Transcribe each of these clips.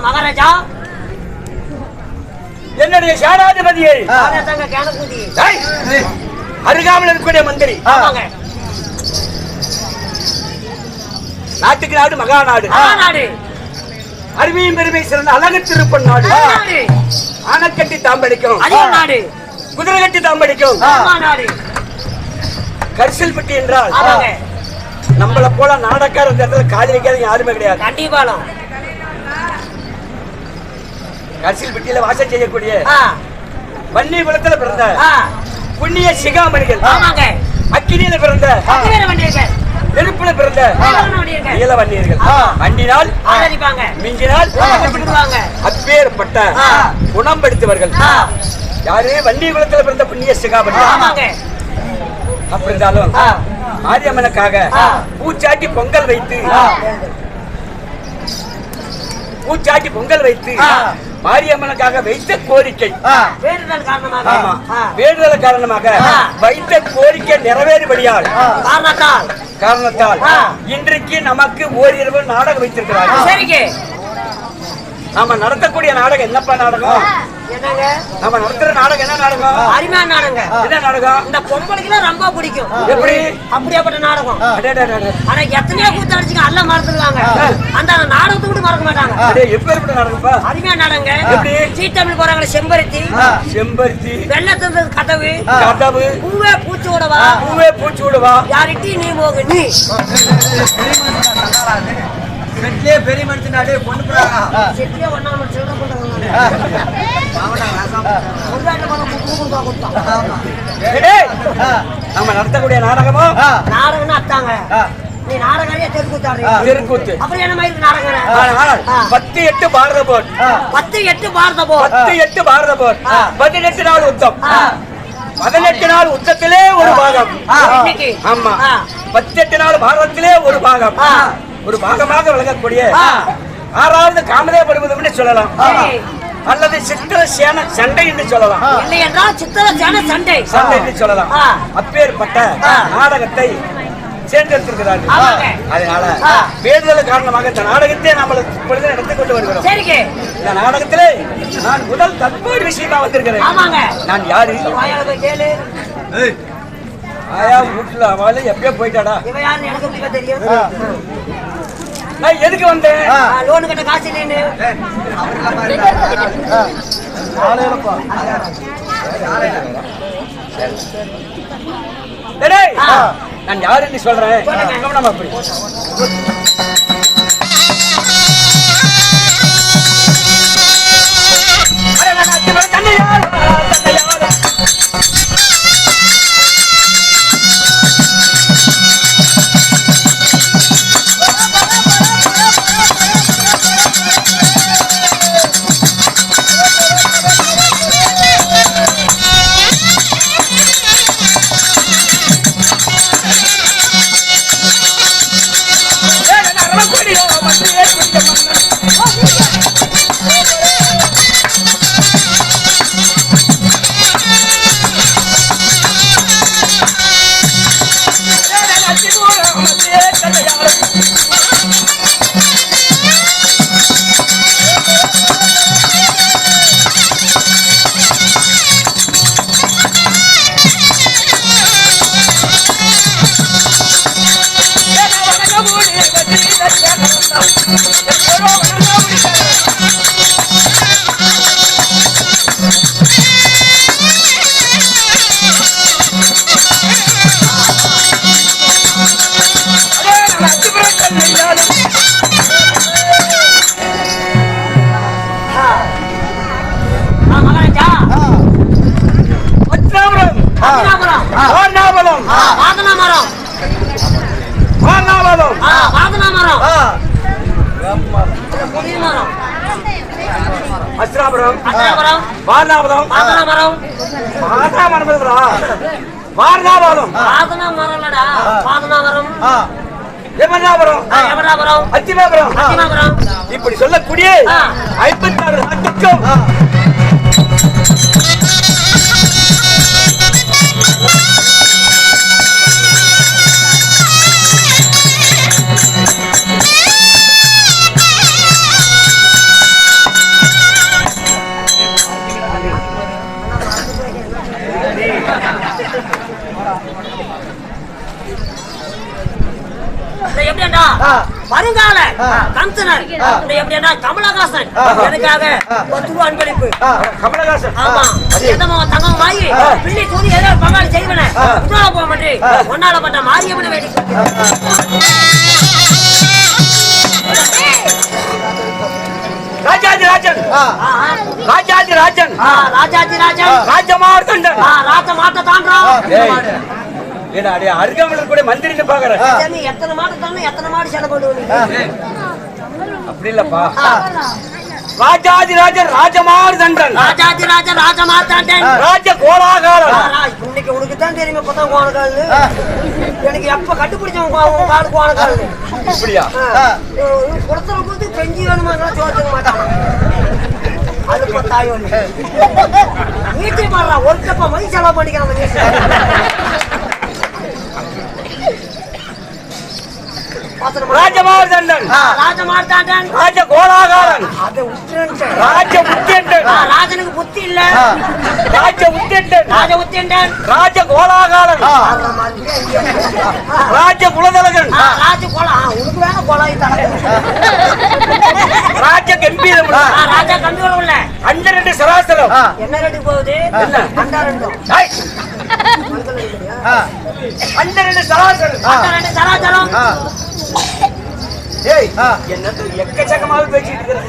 மகாராஜா என்னுடைய சேனாதிபதியை அருகாமல் இருக்கக்கூடிய மந்திரி நாட்டுக்கு நாடு மகாநாடு அருமையும் பெருமை சிறந்த அழகு திருப்பன் நாடு ஆனக்கட்டி தாம்படிக்கும் குதிரை கட்டி தாம்படிக்கும் கரிசல் பெட்டி என்றால் நம்மள போல நாடக்கார இந்த இடத்துல காலி வைக்காத யாருமே கிடையாது. கண்டிப்பாலும் கரிசல் பெட்டியில வாசம் செய்யக்கூடிய வன்னி குலத்துல பிறந்த புண்ணிய சிகாமணிகள், அக்கினியில பிறந்த நெருப்புல பிறந்த நீல வன்னியர்கள் வண்டினால் மிஞ்சினால் அப்பேற்பட்ட குணம் படுத்தவர்கள் யாரு வன்னி குலத்துல பிறந்த புண்ணிய சிகாமணி. அப்படி இருந்தாலும் மாரியம்மனுக்காக பூச்சாட்டி பொங்கல் வைத்து மாரியம்மனுக்காக வைத்த கோரிக்கை வேண்டுதல் காரணமாக வைத்த கோரிக்கை நிறைவேறுபடியால் காரணத்தால் இன்றைக்கு நமக்கு ஓரிரவு நாடகம் வைத்திருக்கிறார்கள். நாம நடத்தக்கூடிய நாடகம் என்னப்பா நாடகம்? நம்ம நடத்துற நாடகம் என்ன நாடகம்? அருமையான நாடகம். என்ன நாடகம்? இந்த பொம்பளைக்கு ரொம்ப பிடிக்கும். எப்படி? அப்படியாப்பட்ட நாடகம். ஆனா எத்தனையோ கூத்து அடிச்சுங்க அல்ல மறந்துடுவாங்க. அந்த நாடகத்தை கூட மறக்க மாட்டாங்க. எப்பேற்பட்ட நாடகம்ப்பா? அருமையான நாடகம். எப்படி? சீத்தமிழ் போறாங்களே செம்பருத்தி வெள்ளத்துல கதவு பூவே பூச்சி விடவா யாரிட்டி நீ போக நீ செட்லயே பெரிய மனுஷனாடே பொண்ணு போறாங்க செட்லயே ஒண்ணா நம்ம சின்ன போட்டாங்க நம்ம நடத்தக்கூடிய நாடகமோ நாடகம்னு அத்தாங்க நீ நாடகாரியா தெருக்கூத்து அப்புறம் என்ன மாதிரி நாடகம் 10-8 பாரத போர் 10-8 பாரத போர் 10-8 பாரத போர் 18 நாள் யுத்தம் 18 நாள் யுத்தத்திலே ஒரு பாகம் ஆமா 18 நாள் பாரதத்திலே ஒரு பாகம் ஒரு பாகமாக விளங்கக்கூடிய 6வது காமதேவபர்வதம் என்று சொல்லலாம் அல்லது சித்திர சேன சண்டை என்று சொல்லலாம் இல்லை என்றால் சித்திர சேன சண்டை என்று சொல்லலாம் அப்பேற்பட்ட நாடகத்தை சேர்ந்திருக்கிறார்கள் அதனால வேண்டுதல் காரணமாக இந்த நாடகத்தை நாம இப்பொழுது நடத்தி கொண்டு வருகிறோம் இந்த நாடகத்திலே நான் முதல் தற்போது விஷயமா வந்திருக்கிறேன் நான் யாரு ஆயா வீட்டுல அவளை எப்பயோ போயிட்டாடா எனக்கு தெரியும் நான் எதுக்கு வந்தேன் லோன் கட்ட காசு இல்லைன்னு நான் யாருன்னு சொல்றேன் அப்படி இப்படி சொல்லக்கூடிய 56 நாட்டுக்கும் வருங்கால கம்சனர் எப்படின்னா கமலஹாசன் எனக்காக 10 ரூபாய் அன்பளிப்பு கமலஹாசன் ஆமா தங்கம் வாங்கி பிள்ளை தூணி ஏதோ பங்காளி செய்வன உன்னால போக மாட்டேன் ஒன்னால பட்ட மாரியம்மனை வேடி ராஜாதி ராஜன் ராஜாதி ராஜன் ராஜாதி ராஜன் ராஜமார்த்தண்டன் ராஜமார்த்த தாண்டா அருகாமல் கூட மந்திரின்னு பாக்குறேன் எத்தனை மாடு தானே எத்தனை மாடு செலவு பண்ணுவீங்க அப்படி இல்லப்பா ராஜாதி ராஜன் ராஜமார்த்தண்டன் ராஜாதி ராஜன் ராஜமார்த்தண்டன் ராஜ கோலாகாரன் இன்னைக்கு உனக்கு தான் தெரியுமா பத்தம் கோணக்கால் எனக்கு எப்ப கண்டுபிடிச்சவங்க காடு கோணக்கால் இப்படியா கொடுத்துற போது பெஞ்சி வேணுமா சோத்துக்க மாட்டாங்க அது பத்தாயோ வீட்டு பாடுறா ஒரு கப்பா மை செலவு பண்ணிக்கிறாங்க ராஜமார்த்தண்டன் ராஜமார்த்தண்டன் ராஜ கோலாகாரன் ராஜ உத்தியண்டன் ராஜனுக்கு புத்தி இல்ல ராஜ உத்தியண்டன் ராஜ உத்தியண்டன் ராஜ கோலாகாரன் ராஜ குலதலகன் ராஜ கோலா உனக்கு வேணா கோலாய் தர ராஜ கம்பீரம் ராஜா கம்பீரம் உள்ள அந்த 2 சராசரம் என்ன ரேட்டு போகுது அந்த 2 அந்த 2 சராசரம் அந்த 2 சராசரம் என்னது எக்கச்சக்கமாக பேசிட்டு இருக்கிறேன்.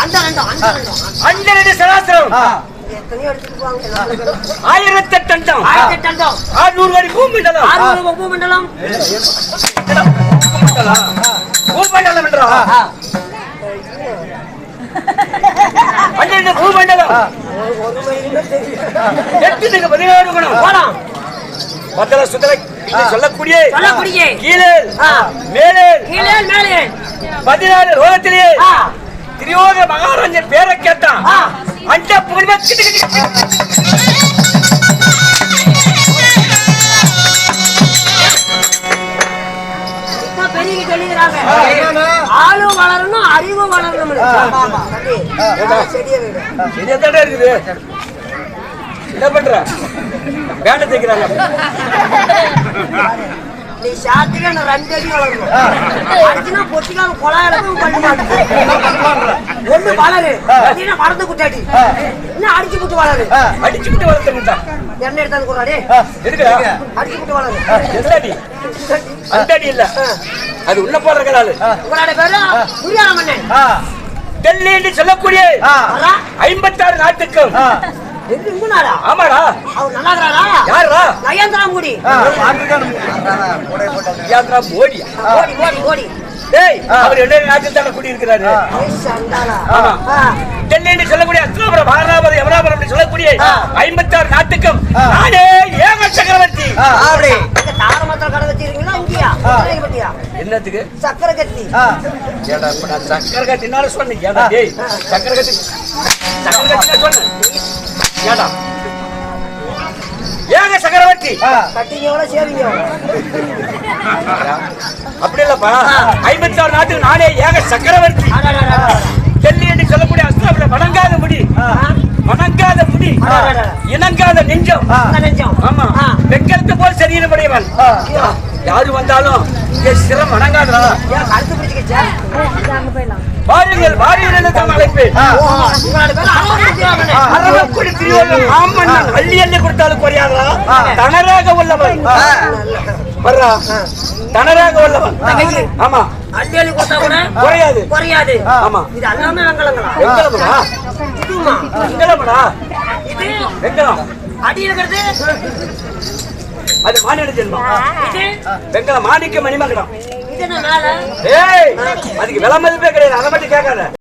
அந்த ரெண்டும் அந்த ரெண்டு சராசரம் எத்தனையோ எடுத்துட்டு போவாங்க. 1008 அண்டம் 1008 அண்டம் 600 அடி பூமண்டலம் 600 பூமண்டலம் பூமண்டலம் என்றா 12 பூமண்டலம் 8க்கு 16 குணம் போலாம். மத்தல சுத்தல சொல்லக்கூடிய கீழே மேலே கீழே மேலே 14 லோகத்திலே திரியோக மகாராஜன் பேரை கேட்டான். அண்ட புகழ்வ பெரிய சொல்லிக்கிறாங்க. ஆளும் வளரணும், அறிவும் வளரணும். சரியாதான் இருக்குது. என்ன பண்ற? வேண்டை தைக்கிறாங்க. நீ சாத்திரியா நான் 2 அடி வளரணும். அடிச்சுனா பொட்டிக்கால கொலாயிரத்தும் பண்ண மாட்டேன். ஒண்ணு வளரு, நீனா மறந்து குட்டாடி. என்ன அடிச்சு குட்டு வளரு. அடிச்சு குட்டு வளர்த்துட்டா. என்ன எடுத்தாது கூடாடே. எதுக்குடா? அடிச்சு குட்டு வளரு. எதடி? அந்த அடி இல்ல. அது உள்ள போற கலாலு. உங்களோட பேரு புரியாமண்ணே. டெல்லி என்று சொல்லக்கூடிய 56 நாட்டுக்கும் ஆமாடா. அவர் நல்லா இருக்கிறாரா? யாரா? நயந்திரா மோடி. நயந்திரா மோடி. மோடி மோடி மோடி. டேய், அவர் என்ன நாட்டில் தான் குடி இருக்கிறாரு. ஆமா. டெல்லி என்று சொல்லக்கூடிய அஸ்லாபுரம், மகாராபுரம், யமனாபுரம் என்று சொல்லக்கூடிய 56 நாட்டுக்கும் நானே ஏக சக்கரவர்த்தி. அப்படி தாரமத்தல கடை வச்சிருக்கீங்களா? இங்கயா? பத்தியா? என்னத்துக்கு? சக்கரை கத்தி. ஏடா இப்ப நான் சக்கரை கத்தினால சொன்னேன். ஏடா டேய், சக்கரை கத்தி சொன்னேன். ஏடா ஏக சக்கரவர்த்தி. கட்டிங்க எவ்வளவு சேவிங்க அப்படி இல்லப்பா. 56 நாட்டுக்கு நானே ஏக சக்கரவர்த்தி. டெல்லி என்று சொல்லக்கூடிய அஸ்லாபுரம் வணங்காத முடி, வணங்காத முடி, இணங்காத நெஞ்சம். ஆமா, வெங்கலத்தை போல் சரீரமுடையவன். யாரு வந்தாலும் சிரம் வணங்காதா. வாருங்கள் வாருங்கள் தான் அழைப்பேன். அரவக்குடி திரியோகம் மாமன்னன் அள்ளி அள்ளி கொடுத்தாலும் குறையாதா. தனராக உள்ளவன் வர்றா, தனராக உள்ளவன். ஆமா, அள்ளி அள்ளி கொடுத்தா கூட குறையாது குறையாது. ஆமா, இது எல்லாமே வெங்கலங்களா? வெங்கலமடா, வெங்கலமடா, வெங்கலம். அடி இருக்கிறது அது மாநில ஜென்மம். வெங்கலம் மாணிக்க மணிமகடம். இது என்ன மேல? ஏய், அதுக்கு விலை மதிப்பே கிடையாது. அதை மட்டும் கேட்காத.